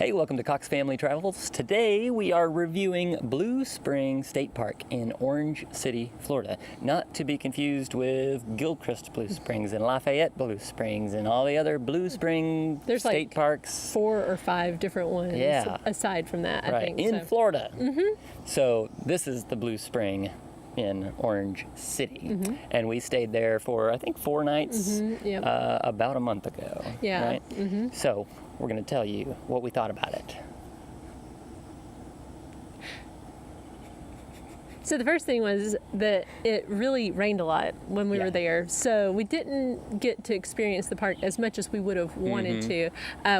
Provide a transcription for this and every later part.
Hey, welcome to Cox Family Travels. Today we are reviewing Blue Spring State Park in Orange City, Florida. Not to be confused with Gilchrist Blue Springs and Lafayette Blue Springs and all the other Blue Spring There's state like parks. 4 or 5 different ones aside from that, I think. In so. Florida. So this is the Blue Spring in Orange City. And we stayed there for, I think, 4 nights about a month ago. Yeah. Right? So we're going to tell you what we thought about it. So the first thing was that it really rained a lot when we were there. So we didn't get to experience the park as much as we would have wanted to.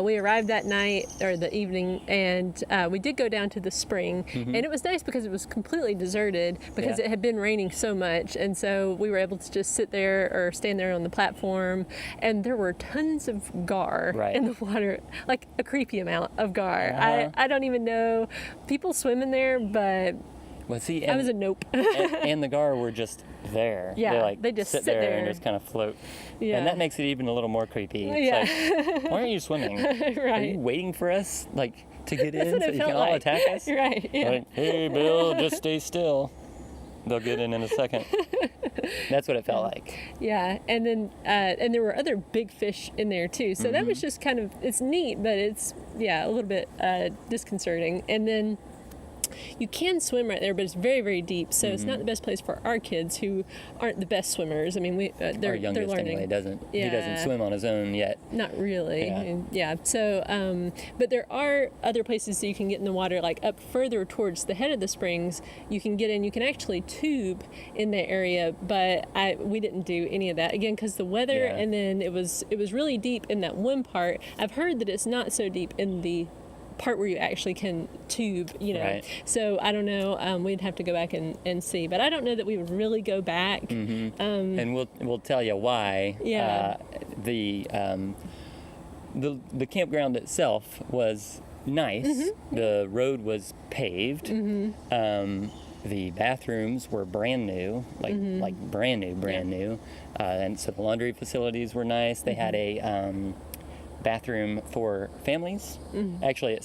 We arrived that night or the evening, and we did go down to the spring. And it was nice because it was completely deserted because it had been raining so much. And so we were able to just sit there or stand there on the platform. And there were tons of gar in the water, like a creepy amount of gar. I don't even know. People swim in there, but... Well, see, I was a nope. and the gar were just there. Yeah, they just sit there and just kind of float. Yeah. And that makes it even a little more creepy. It's like, why aren't you swimming? Are you waiting for us, like, to get in so you can all attack us? Right. Yeah. Like, hey, Bill, just stay still. They'll get in a second. That's what it felt like. Yeah, and then and there were other big fish in there too. So that was just kind of, it's neat, but it's a little bit disconcerting. And then you can swim right there, but it's very, very deep, so it's not the best place for our kids who aren't the best swimmers. I mean, they're youngest learning. Anyway doesn't. He doesn't swim on his own yet. Not really. Yeah. So, but there are other places that you can get in the water, like up further towards the head of the springs. You can get in. You can actually tube in that area, but we didn't do any of that again because the weather, and then it was really deep in that one part. I've heard that it's not so deep in the part where you actually can tube, so I don't know, we'd have to go back and see, but I don't know that we would really go back. And we'll tell you why. The campground itself was nice. The road was paved. The bathrooms were brand new, like brand new, and so the laundry facilities were nice. They had a bathroom for families. Actually, it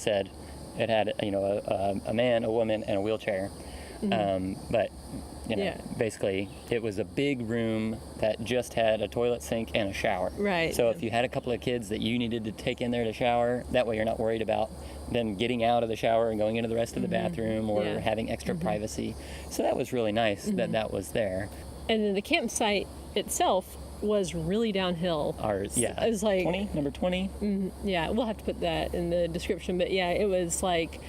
had a man, a woman, and a wheelchair. But basically, it was a big room that just had a toilet, sink, and a shower. Right. So if you had a couple of kids that you needed to take in there to shower, that way you're not worried about them getting out of the shower and going into the rest of the bathroom or having extra privacy. So that was really nice that was there. And then the campsite itself was really downhill. Ours, it was like number 20. Yeah, we'll have to put that in the description, but it was like,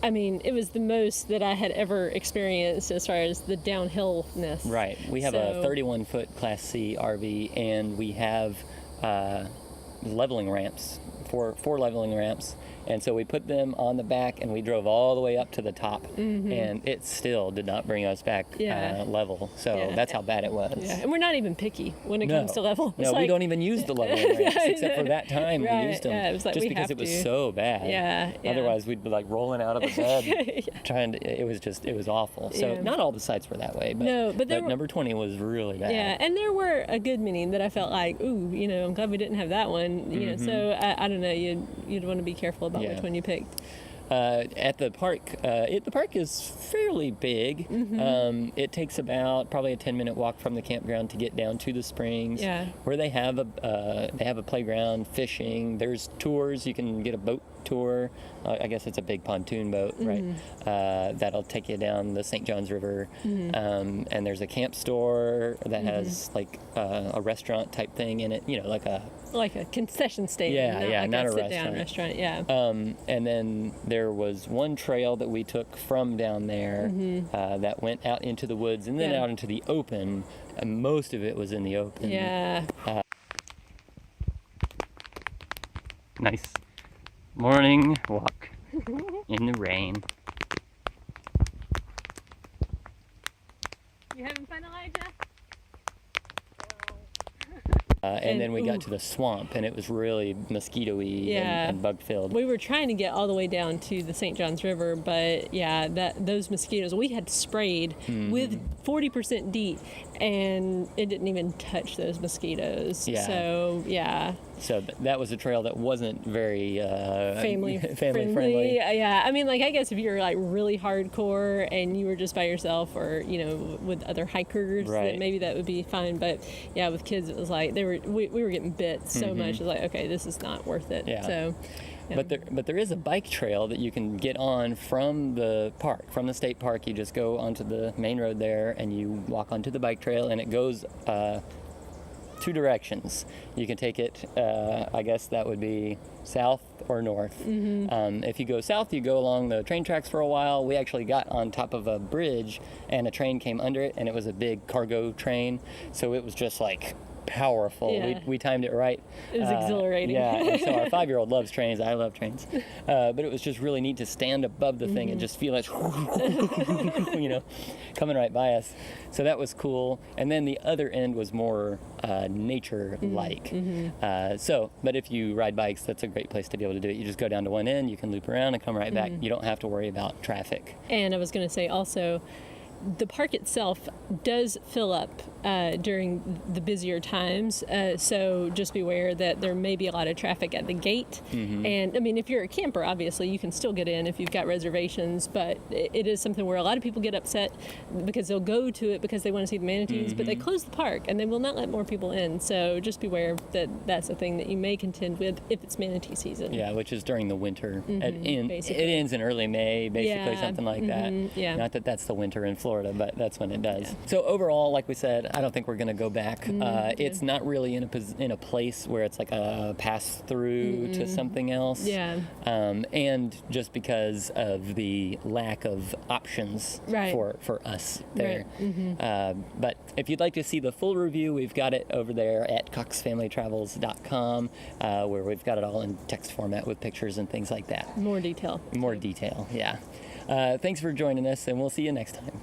I mean, it was the most that I had ever experienced as far as the downhillness. Right. We have a 31-foot Class C RV, and we have leveling ramps, four leveling ramps. And so we put them on the back, and we drove all the way up to the top, and it still did not bring us back level. So that's how bad it was. Yeah, and we're not even picky when it comes to level. No, we don't even use the leveling ramps, except for that time we used them. Yeah, it was like just because it was so bad. Yeah. Otherwise, we'd be like rolling out of the bed, trying to. It was awful. So not all the sites were that way, but number 20 was really bad. Yeah, and there were a good many that I felt like, ooh, I'm glad we didn't have that one. So I don't know, you'd want to be careful about which one you picked. At the park, the park is fairly big. It takes about probably a 10-minute walk from the campground to get down to the springs, where they have a playground, fishing. There's tours. You can get a boat tour. I guess it's a big pontoon boat, right? That'll take you down the St. Johns River. And there's a camp store that has like a restaurant type thing in it. Like a concession stand. Not a sit-down restaurant. And then there was one trail that we took from down there that went out into the woods and then out into the open, and most of it was in the open. Nice morning walk in the rain. You having fun, Elijah? And then we got to the swamp, and it was really mosquito-y and bug-filled. We were trying to get all the way down to the St. Johns River, but those mosquitoes, we had sprayed with 40% DEET, and it didn't even touch those mosquitoes. So, So that was a trail that wasn't very family friendly. Yeah, I mean, like, I guess if you're like really hardcore and you were just by yourself, or with other hikers, Right. then maybe that would be fine. But yeah, with kids, it was like we were getting bit so much. It was like, okay, this is not worth it. Yeah. So. Yeah. But there is a bike trail that you can get on from the park, from the state park. You just go onto the main road there and you walk onto the bike trail, and it goes two directions. You can take it, I guess that would be south or north. If you go south, you go along the train tracks for a while. We actually got on top of a bridge and a train came under it, and it was a big cargo train. So it was just like powerful. Yeah. We timed it right. It was exhilarating. Yeah, and so our 5-year-old loves trains. I love trains. But it was just really neat to stand above the thing and just feel it, coming right by us. So that was cool. And then the other end was more nature-like. But if you ride bikes, that's a great place to be able to do it. You just go down to one end, you can loop around and come right back. You don't have to worry about traffic. And I was going to say also, the park itself does fill up during the busier times, so just beware that there may be a lot of traffic at the gate. And I mean, if you're a camper, obviously you can still get in if you've got reservations, but it is something where a lot of people get upset because they'll go to it because they want to see the manatees, but they close the park and they will not let more people in. So just beware that that's a thing that you may contend with if it's manatee season. Yeah, which is during the winter. It basically. ends in early May, basically, Yeah. something like that. Yeah. Not that that's the winter in Florida, but that's when it does. So overall, like we said, I don't think we're going to go back. It's not really in a place where it's like a pass through to something else. Yeah. And just because of the lack of options Right. for us there. Right. But if you'd like to see the full review, we've got it over there at coxfamilytravels.com, where we've got it all in text format with pictures and things like that. More detail. More detail, yeah. Thanks for joining us, and we'll see you next time.